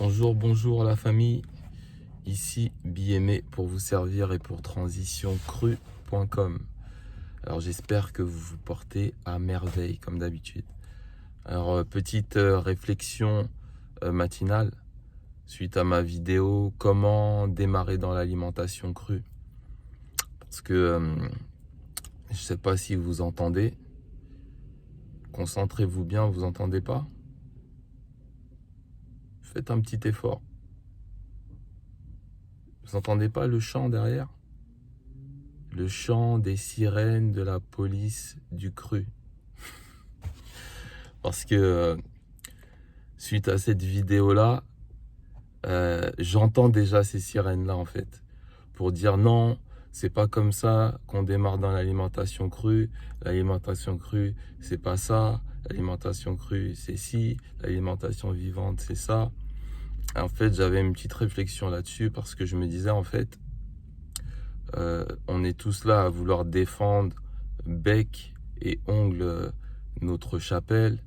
Bonjour la famille, ici BME pour vous servir et pour transitioncrue.com. Alors j'espère que vous vous portez à merveille comme d'habitude. Alors petite réflexion matinale suite à ma vidéo comment démarrer dans l'alimentation crue. Parce que je sais pas si vous entendez, concentrez-vous bien, vous entendez pas? Faites un petit effort. Vous entendez pas le chant derrière? Le chant des sirènes de la police du cru. Parce que suite à cette vidéo-là, j'entends déjà ces sirènes-là en fait. Pour dire non, c'est pas comme ça qu'on démarre dans l'alimentation crue. L'alimentation crue, c'est pas ça. L'alimentation crue, c'est ci. L'alimentation vivante, c'est ça. En fait, j'avais une petite réflexion là-dessus parce que je me disais en fait, on est tous là à vouloir défendre bec et ongle notre chapelle.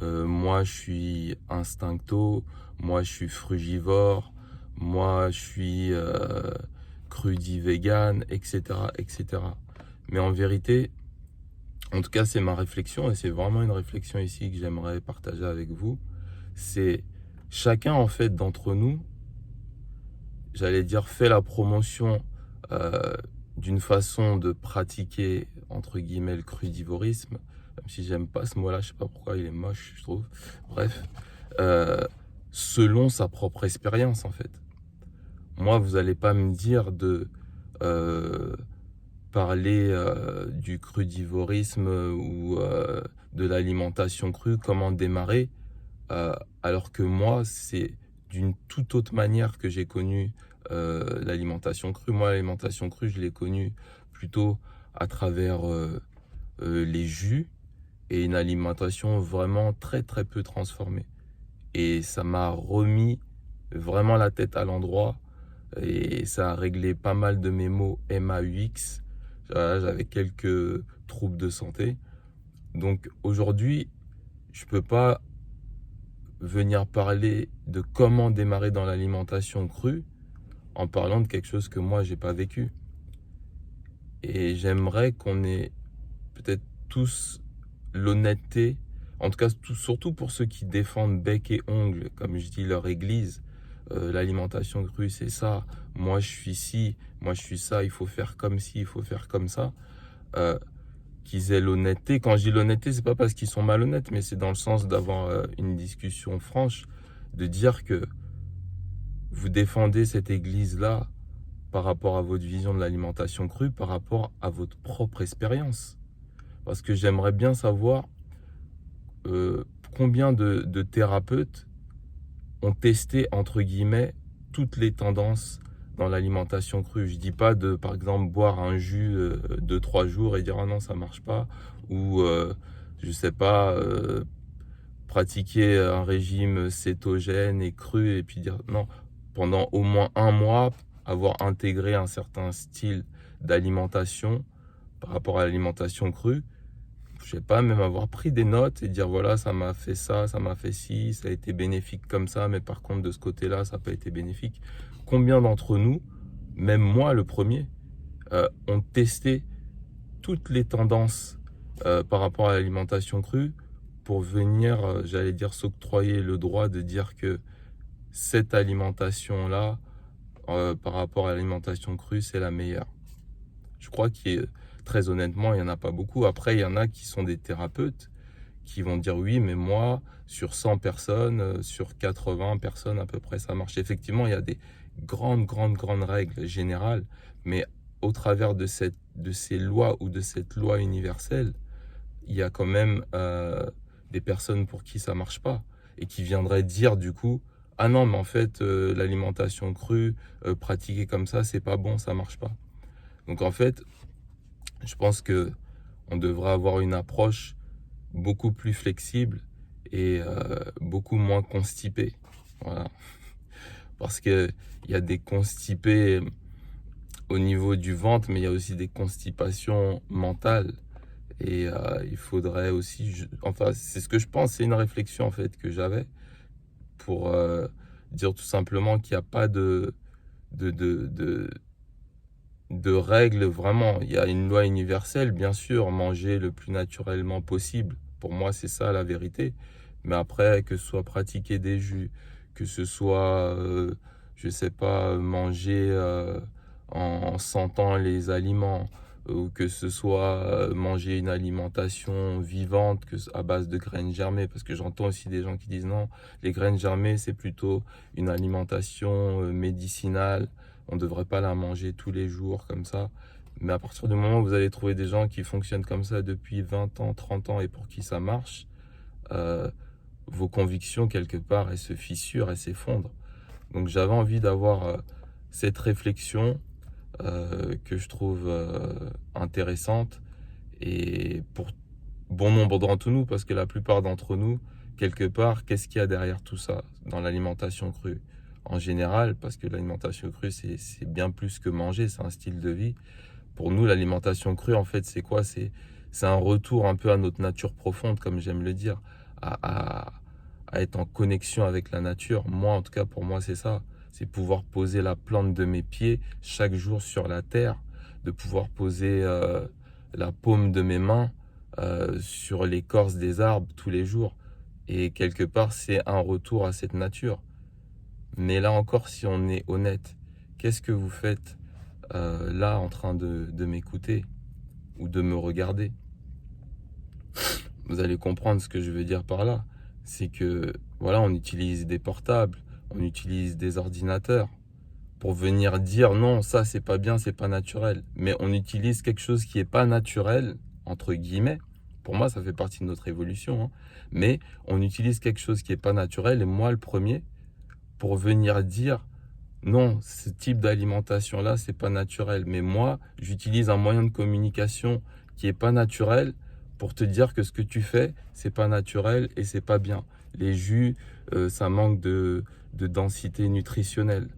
Moi, je suis instincto, moi, je suis frugivore, moi, je suis crudi-vegan, etc., etc. Mais en vérité, en tout cas, c'est ma réflexion et c'est vraiment une réflexion ici que j'aimerais partager avec vous. C'est chacun, en fait, d'entre nous, j'allais dire, fait la promotion euh, d'une façon de pratiquer, entre guillemets, le crudivorisme, même si j'aime pas ce mot-là, je sais pas pourquoi il est moche, je trouve. Bref, euh, selon sa propre expérience, en fait. Moi, vous allez pas me dire de euh, parler du crudivorisme ou de l'alimentation crue, comment démarrer, euh, alors que moi, c'est d'une toute autre manière que j'ai connu l'alimentation crue. Moi, l'alimentation crue, je l'ai connue plutôt à travers les jus et une alimentation vraiment très très peu transformée. Et ça m'a remis vraiment la tête à l'endroit et ça a réglé pas mal de mes maux MAUX. Voilà, j'avais quelques troubles de santé. Donc aujourd'hui, je peux pas venir parler de comment démarrer dans l'alimentation crue en parlant de quelque chose que moi j'ai pas vécu. Et j'aimerais qu'on ait peut-être tous l'honnêteté, en tout cas surtout pour ceux qui défendent bec et ongle, comme je dis leur église, l'alimentation crue c'est ça, moi je suis ci, moi je suis ça, il faut faire comme ci, il faut faire comme ça. Euh, Qu'ils aient l'honnêteté. Quand je dis l'honnêteté, c'est pas parce qu'ils sont malhonnêtes, mais c'est dans le sens d'avoir une discussion franche, de dire que vous défendez cette église-là par rapport à votre vision de l'alimentation crue, par rapport à votre propre expérience. Parce que j'aimerais bien savoir combien de thérapeutes ont testé, entre guillemets, toutes les tendances dans l'alimentation crue. Je dis pas de, par exemple, boire un jus de 3 jours et dire ah non, ça marche pas, ou je sais pas, pratiquer un régime cétogène et cru et puis dire non, pendant au moins un mois, avoir intégré un certain style d'alimentation par rapport à l'alimentation crue. Je sais pas, même avoir pris des notes et dire voilà, ça m'a fait ça m'a fait ci, ça a été bénéfique comme ça, mais par contre de ce côté-là, ça n'a pas été bénéfique. Combien d'entre nous, même moi le premier, ont testé toutes les tendances par rapport à l'alimentation crue pour venir, j'allais dire, s'octroyer le droit de dire que cette alimentation-là, par rapport à l'alimentation crue, c'est la meilleure. Je crois qu'il très honnêtement, il n'y en a pas beaucoup. Après, il y en a qui sont des thérapeutes qui vont dire oui, mais moi, sur 100 personnes, sur 80 personnes à peu près, ça marche. Effectivement, il y a des grandes règles générales, mais au travers de ces lois ou de cette loi universelle, il y a quand même des personnes pour qui ça marche pas et qui viendraient dire du coup ah non mais en fait l'alimentation crue pratiquée comme ça c'est pas bon, ça marche pas. Donc en fait je pense que on devrait avoir une approche beaucoup plus flexible et beaucoup moins constipée, voilà, parce que il y a des constipés au niveau du ventre mais il y a aussi des constipations mentales. Et il faudrait aussi, enfin c'est ce que je pense, c'est une réflexion en fait que j'avais pour dire tout simplement qu'il n'y a pas de, de, de, de règles vraiment. Il y a une loi universelle, bien sûr, manger le plus naturellement possible. Pour moi, c'est ça la vérité. Mais après, que ce soit pratiquer des jus, que ce soit, je sais pas, manger en sentant les aliments, ou que ce soit manger une alimentation vivante à base de graines germées, parce que j'entends aussi des gens qui disent non, les graines germées, c'est plutôt une alimentation médicinale, on ne devrait pas la manger tous les jours comme ça. Mais à partir du moment où vous allez trouver des gens qui fonctionnent comme ça depuis 20 ans, 30 ans et pour qui ça marche, euh, vos convictions, quelque part, elles se fissurent, elles s'effondrent. Donc j'avais envie d'avoir cette réflexion que je trouve intéressante et pour bon nombre d'entre nous, parce que la plupart d'entre nous, quelque part, qu'est-ce qu'il y a derrière tout ça dans l'alimentation crue? En général, parce que l'alimentation crue, c'est bien plus que manger, c'est un style de vie. Pour nous, l'alimentation crue, en fait, c'est quoi? C'est un retour un peu à notre nature profonde, comme j'aime le dire, à, à, à être en connexion avec la nature. Moi, en tout cas, pour moi, c'est ça. C'est pouvoir poser la plante de mes pieds chaque jour sur la terre, de pouvoir poser la paume de mes mains sur l'écorce des arbres tous les jours. Et quelque part, c'est un retour à cette nature. Mais là encore, si on est honnête, qu'est-ce que vous faites là en train de m'écouter ou de me regarder? Vous allez comprendre ce que je veux dire par là. C'est que, voilà, on utilise des portables, on utilise des ordinateurs pour venir dire non, ça c'est pas bien, c'est pas naturel. Mais on utilise quelque chose qui est pas naturel, entre guillemets. Pour moi, ça fait partie de notre évolution, hein. Mais on utilise quelque chose qui est pas naturel, et moi le premier, pour venir dire non, ce type d'alimentation-là, c'est pas naturel. Mais moi, j'utilise un moyen de communication qui est pas naturel pour te dire que ce que tu fais, c'est pas naturel et c'est pas bien. Les jus, ça manque de densité nutritionnelle.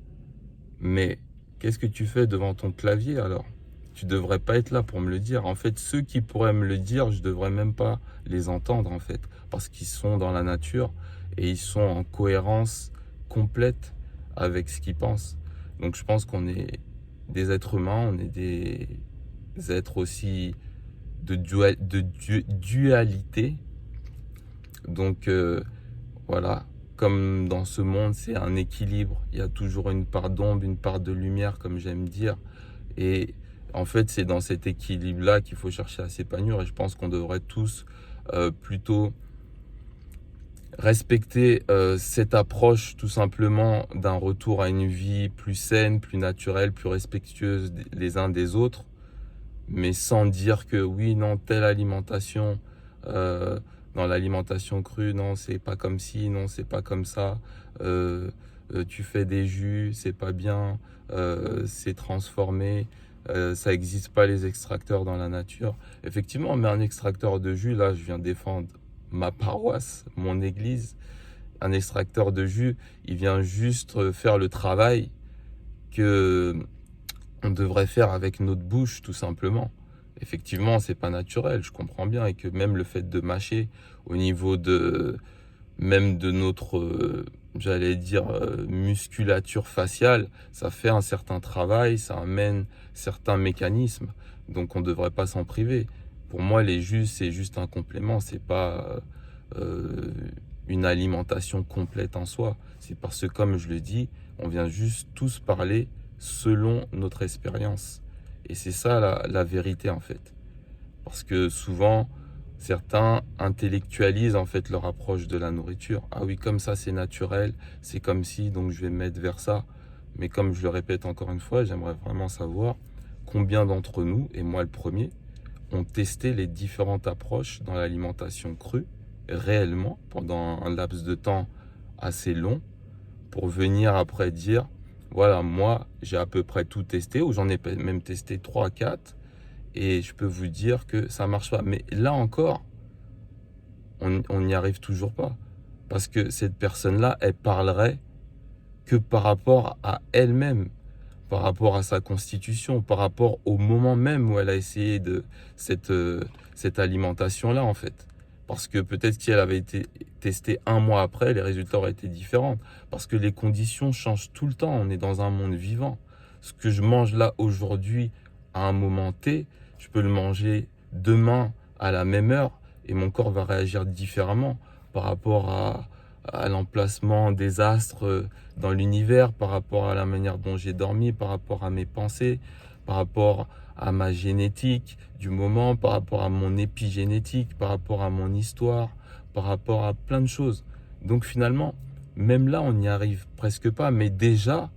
Mais qu'est-ce que tu fais devant ton clavier alors? Tu devrais pas être là pour me le dire. En fait, ceux qui pourraient me le dire, je devrais même pas les entendre en fait, parce qu'ils sont dans la nature et ils sont en cohérence complète avec ce qu'ils pensent. Donc je pense qu'on est des êtres humains, on est des êtres aussi de dualité. Donc voilà, comme dans ce monde, c'est un équilibre. Il y a toujours une part d'ombre, une part de lumière, comme j'aime dire. Et en fait, c'est dans cet équilibre-là qu'il faut chercher à s'épanouir. Et je pense qu'on devrait tous plutôt respecter cette approche tout simplement d'un retour à une vie plus saine, plus naturelle, plus respectueuse les uns des autres, mais sans dire que oui, non, telle alimentation, euh, dans l'alimentation crue, non, c'est pas comme ci, non, c'est pas comme ça, tu fais des jus, c'est pas bien, c'est transformé, ça n'existe pas les extracteurs dans la nature. Effectivement, mais un extracteur de jus, là, je viens défendre ma paroisse, mon église, un extracteur de jus, il vient juste faire le travail que on devrait faire avec notre bouche, tout simplement. Effectivement, c'est pas naturel, je comprends bien, et que même le fait de mâcher au niveau de même de notre, j'allais dire, musculature faciale, ça fait un certain travail, ça amène certains mécanismes, donc on ne devrait pas s'en priver. Pour moi, les jus, c'est juste un complément, c'est pas euh, une alimentation complète en soi. C'est parce que, comme je le dis, on vient juste tous parler selon notre expérience. Et c'est ça la vérité en fait. Parce que souvent, certains intellectualisent en fait leur approche de la nourriture. Ah oui, comme ça c'est naturel, c'est comme si, donc je vais me mettre vers ça. Mais comme je le répète encore une fois, j'aimerais vraiment savoir combien d'entre nous, et moi le premier, ont testé les différentes approches dans l'alimentation crue, réellement, pendant un laps de temps assez long, pour venir après dire, voilà, moi j'ai à peu près tout testé, ou j'en ai même testé 3 4 et je peux vous dire que ça marche pas. Mais là encore, on n'y arrive toujours pas. Parce que cette personne-là, elle parlerait que par rapport à elle-même, par rapport à sa constitution, par rapport au moment même où elle a essayé de cette alimentation-là, en fait. Parce que peut-être si elle avait été testée un mois après, les résultats auraient été différents. Parce que les conditions changent tout le temps. On est dans un monde vivant. Ce que je mange là aujourd'hui, à un moment T, je peux le manger demain à la même heure et mon corps va réagir différemment par rapport à l'emplacement des astres dans l'univers, par rapport à la manière dont j'ai dormi, par rapport à mes pensées, par rapport à ma génétique du moment, par rapport à mon épigénétique, par rapport à mon histoire, par rapport à plein de choses. Donc finalement, même là, on n'y arrive presque pas. Mais déjà,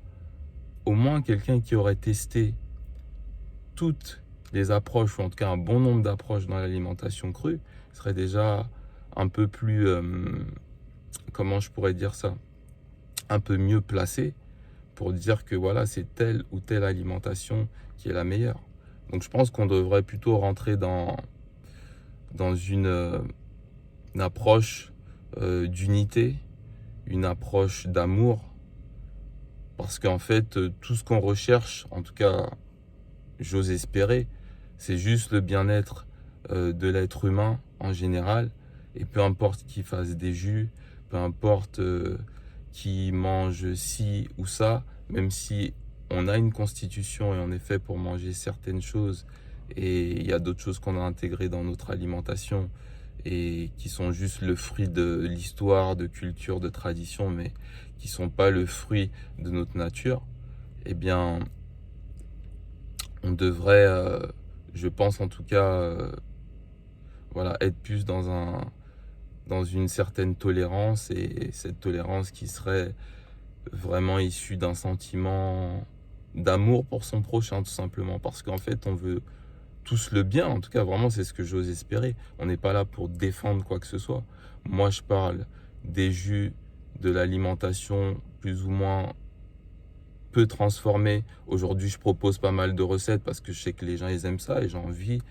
au moins quelqu'un qui aurait testé toutes les approches, ou en tout cas un bon nombre d'approches dans l'alimentation crue, serait déjà un peu plus, comment je pourrais dire ça, un peu mieux placé pour dire que voilà, c'est telle ou telle alimentation qui est la meilleure. Donc je pense qu'on devrait plutôt rentrer dans une approche d'unité, une approche d'amour, parce qu'en fait, tout ce qu'on recherche, en tout cas, j'ose espérer, c'est juste le bien-être de l'être humain en général, et peu importe qu'il fasse des jus, peu importe qui mange ci ou ça, même si on a une constitution et on est fait pour manger certaines choses, et il y a d'autres choses qu'on a intégrées dans notre alimentation et qui sont juste le fruit de l'histoire, de culture, de tradition, mais qui sont pas le fruit de notre nature, eh bien, on devrait, je pense en tout cas, voilà, être plus dans une certaine tolérance, et cette tolérance qui serait vraiment issue d'un sentiment d'amour pour son prochain, tout simplement, parce qu'en fait, on veut tous le bien. En tout cas, vraiment, c'est ce que j'ose espérer. On n'est pas là pour défendre quoi que ce soit. Moi, je parle des jus, de l'alimentation plus ou moins peu transformée. Aujourd'hui, je propose pas mal de recettes parce que je sais que les gens, ils aiment ça, et j'ai envie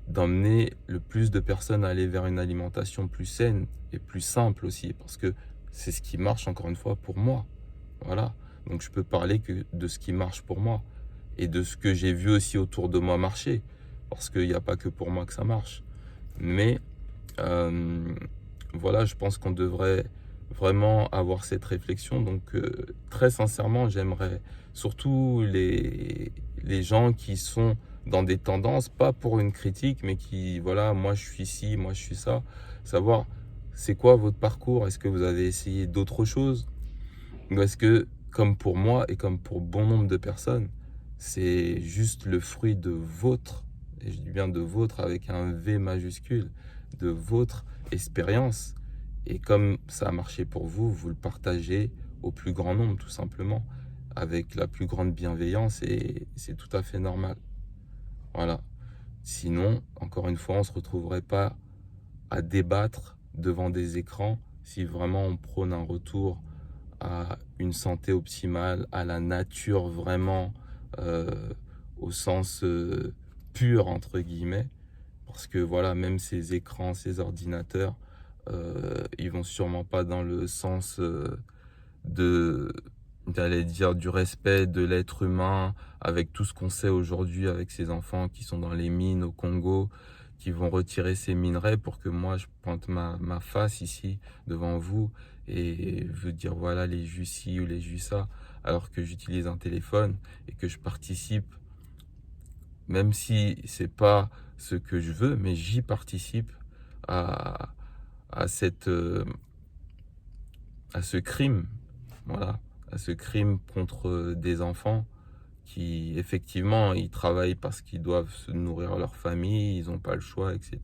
d'emmener le plus de personnes à aller vers une alimentation plus saine et plus simple aussi, parce que c'est ce qui marche, encore une fois, pour moi. Voilà. Donc, je peux parler que de ce qui marche pour moi et de ce que j'ai vu aussi autour de moi marcher, parce qu'il n'y a pas que pour moi que ça marche. Mais voilà, je pense qu'on devrait vraiment avoir cette réflexion. Donc très sincèrement, j'aimerais surtout les gens qui sont dans des tendances, pas pour une critique, mais qui, voilà, moi je suis ci, moi je suis ça, savoir c'est quoi votre parcours, est-ce que vous avez essayé d'autres choses, ou est-ce que, comme pour moi et comme pour bon nombre de personnes, c'est juste le fruit de votre, et je dis bien de votre avec un V majuscule, de votre expérience. Et comme ça a marché pour vous, vous le partagez au plus grand nombre, tout simplement, avec la plus grande bienveillance, et c'est tout à fait normal. Voilà. Sinon, encore une fois, on ne se retrouverait pas à débattre devant des écrans si vraiment on prône un retour à une santé optimale, à la nature vraiment euh, au sens pur, entre guillemets. Parce que voilà, même ces écrans, ces ordinateurs, ils vont sûrement pas dans le sens de, j'allais dire, du respect de l'être humain, avec tout ce qu'on sait aujourd'hui, avec ces enfants qui sont dans les mines au Congo, qui vont retirer ces minerais pour que moi je pointe ma face ici devant vous et veux dire voilà les jus ci ou les jus ça, alors que j'utilise un téléphone et que je participe, même si c'est pas ce que je veux, mais j'y participe à, à cette, à ce crime, voilà, à ce crime contre des enfants qui, effectivement, ils travaillent parce qu'ils doivent se nourrir leur famille, ils n'ont pas le choix, etc.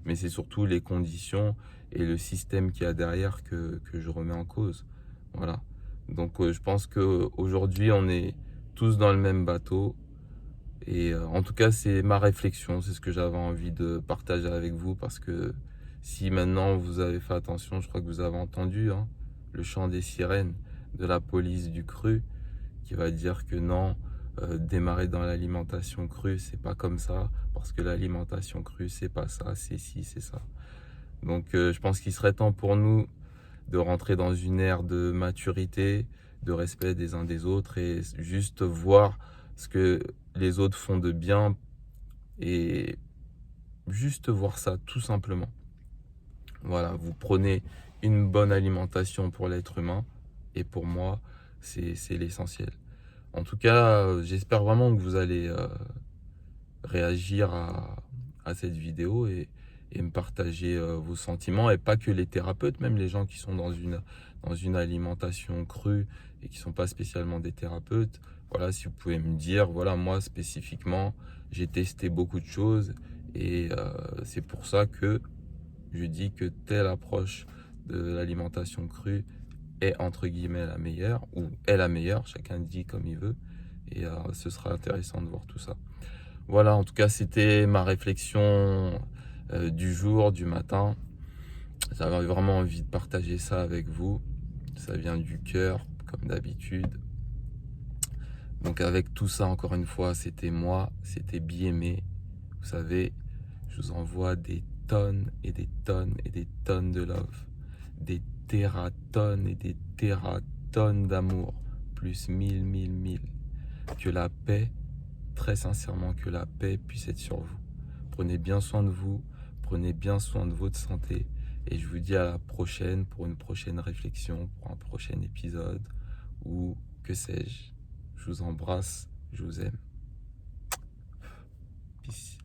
Mais c'est surtout les conditions et le système qu'il y a derrière que je remets en cause. Voilà. Donc, je pense qu'aujourd'hui, on est tous dans le même bateau. Et en tout cas, c'est ma réflexion, c'est ce que j'avais envie de partager avec vous, parce que si maintenant vous avez fait attention, je crois que vous avez entendu hein, le chant des sirènes de la police du cru qui va dire que non, démarrer dans l'alimentation crue, c'est pas comme ça, parce que l'alimentation crue, c'est pas ça, c'est ci, c'est ça. Donc je pense qu'il serait temps pour nous de rentrer dans une ère de maturité, de respect des uns des autres, et juste voir ce que les autres font de bien, et juste voir ça tout simplement. Voilà, vous prenez une bonne alimentation pour l'être humain, et pour moi, c'est l'essentiel. En tout cas, j'espère vraiment que vous allez réagir à cette vidéo et me partager vos sentiments, et pas que les thérapeutes, même les gens qui sont dans une alimentation crue et qui sont pas spécialement des thérapeutes. Voilà, si vous pouvez me dire, voilà, moi spécifiquement, j'ai testé beaucoup de choses, et c'est pour ça que je dis que telle approche de l'alimentation crue est entre guillemets la meilleure, ou est la meilleure, chacun dit comme il veut, et ce sera intéressant de voir tout ça. Voilà, en tout cas, c'était ma réflexion du jour, du matin. J'avais vraiment envie de partager ça avec vous. Ça vient du cœur, comme d'habitude. Donc avec tout ça, encore une fois, c'était moi, c'était Biémé. Vous savez, je vous envoie des tonnes et des tonnes et des tonnes de love. Des tératonnes et des tératonnes d'amour. Plus 1000. Que la paix, très sincèrement, que la paix puisse être sur vous. Prenez bien soin de vous, prenez bien soin de votre santé, et je vous dis à la prochaine pour une prochaine réflexion, pour un prochain épisode, ou que sais-je. Je vous embrasse, je vous aime. Peace.